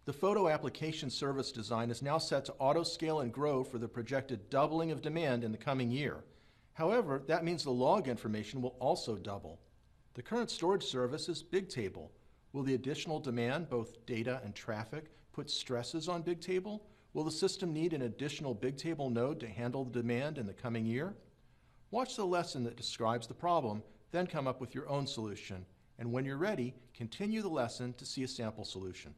The photo application service design is now set to auto-scale and grow for the projected doubling of demand in the coming year. However, that means the log information will also double. The current storage service is Bigtable. Will the additional demand, both data and traffic, put stresses on Bigtable? Will the system need an additional Bigtable node to handle the demand in the coming year? Watch the lesson that describes the problem, then come up with your own solution. And when you're ready, continue the lesson to see a sample solution.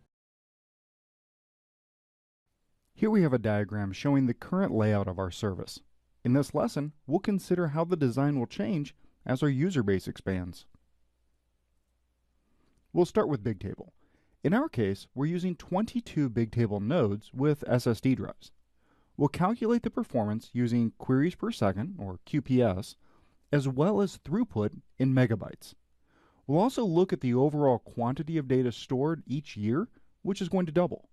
Here we have a diagram showing the current layout of our service. In this lesson, we'll consider how the design will change as our user base expands. We'll start with Bigtable. In our case, we're using 22 Bigtable nodes with SSD drives. We'll calculate the performance using queries per second, or QPS, as well as throughput in megabytes. We'll also look at the overall quantity of data stored each year, which is going to double.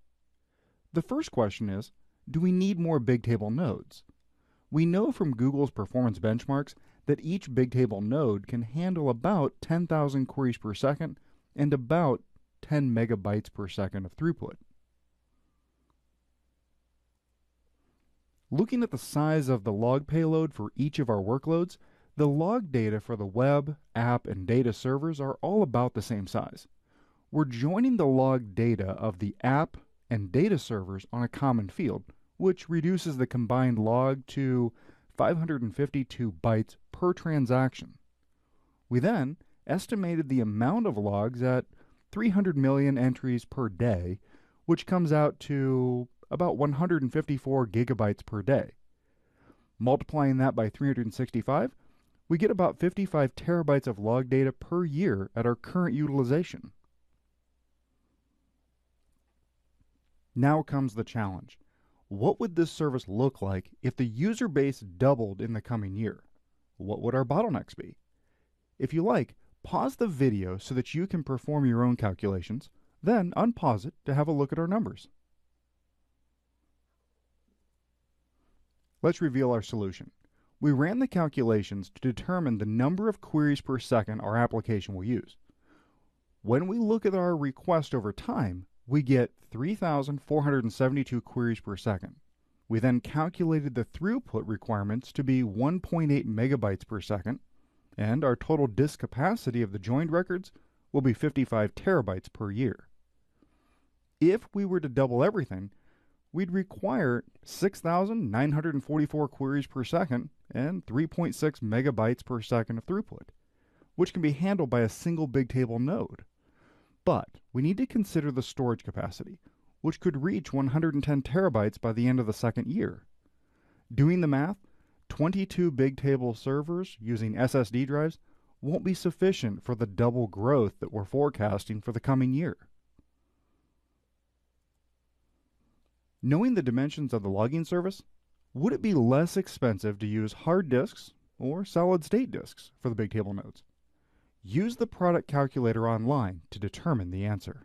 The first question is, do we need more Bigtable nodes? We know from Google's performance benchmarks that each Bigtable node can handle about 10,000 queries per second and about 10 megabytes per second of throughput. Looking at the size of the log payload for each of our workloads, the log data for the web, app, and data servers are all about the same size. We're joining the log data of the app and data servers on a common field, which reduces the combined log to 552 bytes per transaction. We then estimated the amount of logs at 300 million entries per day, which comes out to about 154 gigabytes per day. Multiplying that by 365, we get about 55 terabytes of log data per year at our current utilization. Now comes the challenge. What would this service look like if the user base doubled in the coming year? What would our bottlenecks be? If you like, pause the video so that you can perform your own calculations, then unpause it to have a look at our numbers. Let's reveal our solution. We ran the calculations to determine the number of queries per second our application will use. When we look at our request over time, we get 3,472 queries per second. We then calculated the throughput requirements to be 1.8 megabytes per second, and our total disk capacity of the joined records will be 55 terabytes per year. If we were to double everything, we'd require 6,944 queries per second and 3.6 megabytes per second of throughput, which can be handled by a single Bigtable node. But we need to consider the storage capacity, which could reach 110 terabytes by the end of the second year. Doing the math, 22 Bigtable servers using SSD drives won't be sufficient for the double growth that we're forecasting for the coming year. Knowing the dimensions of the logging service, would it be less expensive to use hard disks or solid-state disks for the Bigtable nodes? Use the product calculator online to determine the answer.